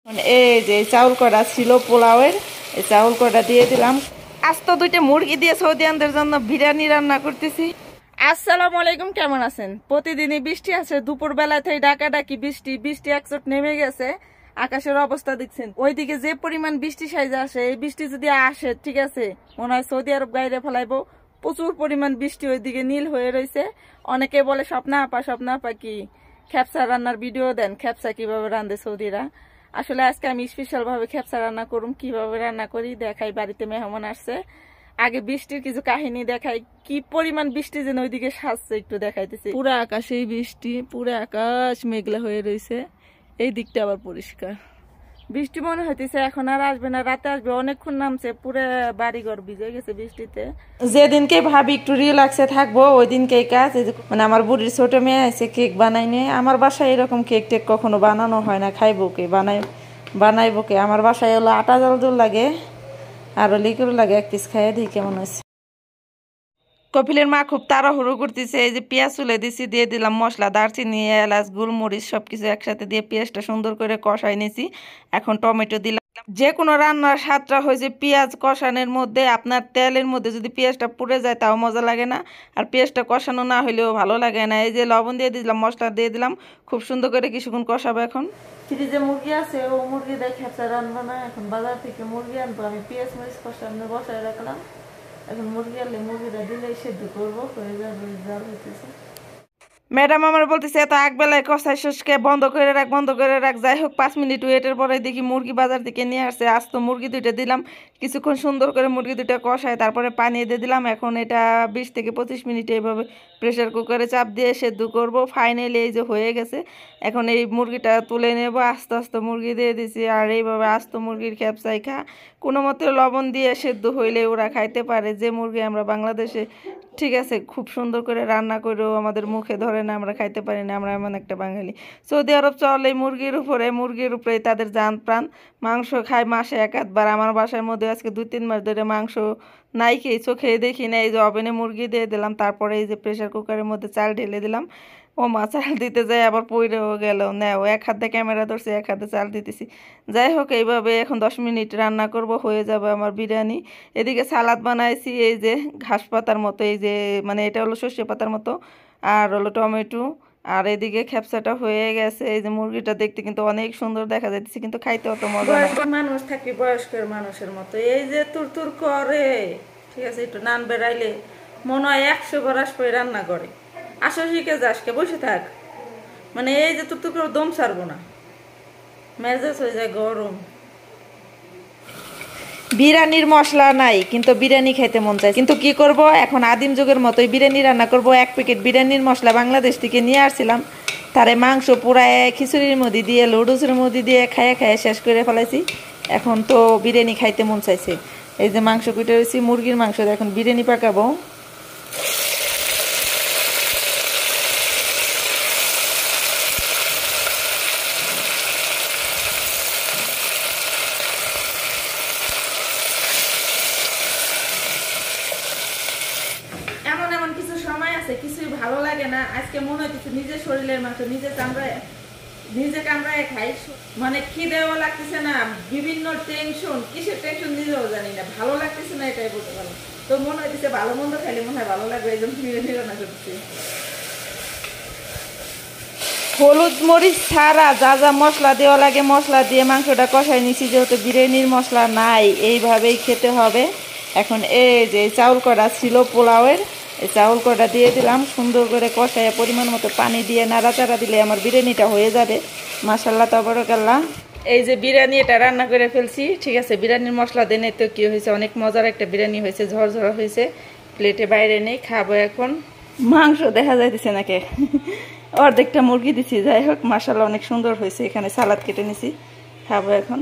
এই যে চাউল কড়া ছিল পোলাওয়ের, এই চাউল কড়া দিয়ে দিলাম। আজ তো 2টা মুরগি দিয়ে সৌদিয়ানদের জন্য বিরিয়ানি রান্না করতেছি। আসসালামু আলাইকুম, কেমন আছেন? প্রতিদিনই বৃষ্টি আছে, দুপুর বেলা থেকে ডাকাডাকি বৃষ্টি, বৃষ্টি একচোট নেমে গেছে। আকাশের অবস্থা দেখছেন, ওইদিকে যে পরিমাণ বৃষ্টি সাইজে আসে, এই বৃষ্টি যদি আসে ঠিক আছে মনে হয় সৌদি আরব গাইরে ফেলাইবো। প্রচুর পরিমাণ বৃষ্টি, ওইদিকে নীল হয়ে রয়েছে। অনেকে বলে স্বপ্না আপা কি খেপসা রান্নার ভিডিও দেন, খেপসা কিভাবে রান্ধে সৌদিরা। আসলে আজকে আমি স্পেশাল ভাবে খেপসা রান্না করুম, কিভাবে রান্না করি দেখাই। বাড়িতে মেহমান আসছে, আগে বৃষ্টির কিছু কাহিনী দেখাই, কি পরিমাণ বৃষ্টি যেন ওইদিকে সাজছে একটু দেখাইতেছি। পুরো আকাশেই বৃষ্টি, পুরো আকাশ মেঘলা হয়ে রয়েছে, এই দিকটা আবার পরিষ্কার। বৃষ্টি মনে হইতেছে এখন আর আসবে না, রাতে আসবে। অনেকক্ষণ নামছে, পুরো বাড়িঘর ভিজে গেছে বৃষ্টিতে। যেদিনকে ভাবি একটু রিল্যাক্সে থাকবো ওই দিনকেই কাজ। মানে আমার বুড়ির ছোট মেয়ে আছে, কেক বানাইনি। আমার বাসায় এরকম কেক টেক কখনো বানানো হয় না, খাইবো কে বানাইবো কে? আমার বাসায় হলো আটা জল লাগে আর লিকুর লাগে, 1 পিস খাইয়ে দিই কেমন হয়েছে। কপিলের মা খুব তাড়াহুড়ো করতেছে। এই যে পেঁয়াজ চুলে দিছি, দিয়ে দিলাম মশলা, দারচিনি, এলাচ, গোলমরিচ সবকিছু একসাথে দিয়ে পেঁয়াজটা সুন্দর করে কষাই নিয়েছি। এখন টমেটো দিলাম। যে কোনো রান্নার স্বাদটা হয়েছে পেঁয়াজ কষানোর মধ্যে। আপনার তেলের মধ্যে যদি পেঁয়াজটা পুড়ে যায় তাও মজা লাগে না, আর পেঁয়াজটা কষানো না হলেও ভালো লাগে না। এই যে লবণ দিয়ে দিলাম, মশলা দিয়ে দিলাম, খুব সুন্দর করে কিছুক্ষণ কষাবো। এখন ফ্রিজে মুরগি আছে, ও মুরগি দেখে রান্না না, এখন বাজার থেকে মুরগি আনবো। আমি পেঁয়াজ মরিচ কষানো বসায় রাখলাম। এখন মুরগি আনলে মুরগিটা দিলে সেদ্ধ করবো, হয়ে যাবে। জাল হইতেছে। ম্যাডাম আমার বলতেছে এত একবেলায় কষাই শুষ্কে বন্ধ করে রাখ। যাই হোক 5 মিনিট ওয়েটের পরে দেখি মুরগি বাজার থেকে নিয়ে আসছে। আজ তো মুরগি 2টা দিলাম, কিছুক্ষণ সুন্দর করে মুরগি 2টা কষায় তারপরে পানি দিয়ে দিলাম। এখন এটা 20 থেকে 25 মিনিট এইভাবে প্রেশার কুকারে চাপ দিয়ে সেদ্ধ করব। ফাইনালি এই যে হয়ে গেছে। এখন এই মুরগিটা তুলে নেব। আস্তে আস্তে মুরগি দিয়ে দিছি, আর এইভাবে আস্ত মুরগির খেপসাই খা কোনো মতে লবণ দিয়ে সেদ্ধ হইলে ওরা খাইতে পারে। যে মুরগি আমরা বাংলাদেশে ঠিক আছে খুব সুন্দর করে রান্না করেও আমাদের মুখে ধরে না, আমরা খাইতে পারি না, আমরা এমন একটা বাঙালি। সৌদি আরব চলে মুরগির উপরে তাদের জান প্রাণ। মাংস খায় মাসে 1-8 বার। আমার বাসার মধ্যে আজকে 2-3 মাস ধরে মাংস নাই, খেয়ে চোখে দেখি না। এই যে ওভেনে মুরগি দিয়ে দিলাম, তারপরে এই যে প্রেশার কুকারের মধ্যে চাল ঢেলে দিলাম। ও মা, চাল দিতে যায় আবার পইরেও গেল। নেও, এক হাতে ক্যামেরা ধরছে, এক হাতে চাল দিতেছি। যাই হোক এইভাবে এখন 10 মিনিট রান্না করব, হয়ে যাবে আমার বিরিয়ানি। এদিকে সালাদ বানাইছি, এই যে ঘাস পাতার মতো, এই যে মানে এটা হলো সর্ষে পাতার মতো, আর হলো টমেটো। আর এদিকে খেপসাটা হয়ে গেছে। এই যে মুরগিটা দেখতে কিন্তু অনেক সুন্দর দেখা যাচ্ছে, কিন্তু খাইতে অত মজা না। মানুষ থাকি বয়স্কের মানুষের মতো, এই যে তুর করে ঠিক আছে। একটু নান বেড়াইলে মনে হয় 100 বরাস করে রান্না করে। আসো শিখে যাসকে, বসে থাক। মানে এই যে তুর করে দম ছাড়বো না, মেজাজ হয়ে যায় গরম। বিরিয়ানির মশলা নাই, কিন্তু বিরিয়ানি খেতে মন চায়। কিন্তু কি করব, এখন আদিম যুগের মতোই বিরিয়ানি রান্না করব। 1 প্যাকেট বিরিয়ানির মশলা বাংলাদেশ থেকে নিয়ে আসছিলাম, তারে মাংস পুরায় খিচুড়ির মধ্যে দিয়ে লুডুসের মধ্যে দিয়ে খাইয়ে শেষ করে ফেলাইছি। এখন তো বিরিয়ানি খাইতে মন চাইছে। এই যে মাংস কুটে রয়েছি, মুরগির মাংস, এখন বিরিয়ানি পাকাবো। এমন কিছু সময় আছে কিছুই ভালো লাগে না। আজকে মনে হচ্ছে নিজের শরীরের মাংস নিজে কামড়ায় খাই। মানে খিদেও লাগতেছে না, বিভিন্ন টেনশন, কিসের টেনশন নিজেও জানি না, ভালো লাগতেছে না, এটাই বলতে পারো। তো মনে হইতেছে ভালো মন্দ খাইলে মনে হয় ভালো লাগবে, এই জন্য বিরিয়ানি রান্না করতেছি। হলুদ মরিচ ছাড়া যা যা মশলা দেওয়া লাগে মশলা দিয়ে মাংসটা কষাই নিছি, যেহেতু বিরিয়ানির মশলা নাই, এইভাবেই খেতে হবে। এখন এই যে চাউল কড়া ছিল পোলাওয়ের, এই চাউল কড়া দিয়ে দিলাম, সুন্দর করে কষায় পরিমাণ মতো পানি দিয়ে নাড়াচাড়া দিলে আমার বিরিয়ানিটা হয়ে যাবে। মাশাআল্লাহ তাবারাকাল্লাহ। এই যে বিরিয়ানি এটা রান্না করে ফেলছি, ঠিক আছে। বিরিয়ানির মশলা দেনে তো কি হয়েছে, অনেক মজার একটা বিরিয়ানি হয়েছে, ঝরঝরা হয়েছে। প্লেটে বাইরে নেই, খাবো এখন। মাংস দেখা যাইতেছে নাকি, অর্ধেকটা মুরগি দিছি। যাই হোক মাশাআল্লাহ অনেক সুন্দর হয়েছে। এখানে সালাদ কেটে নিছি, খাবো এখন।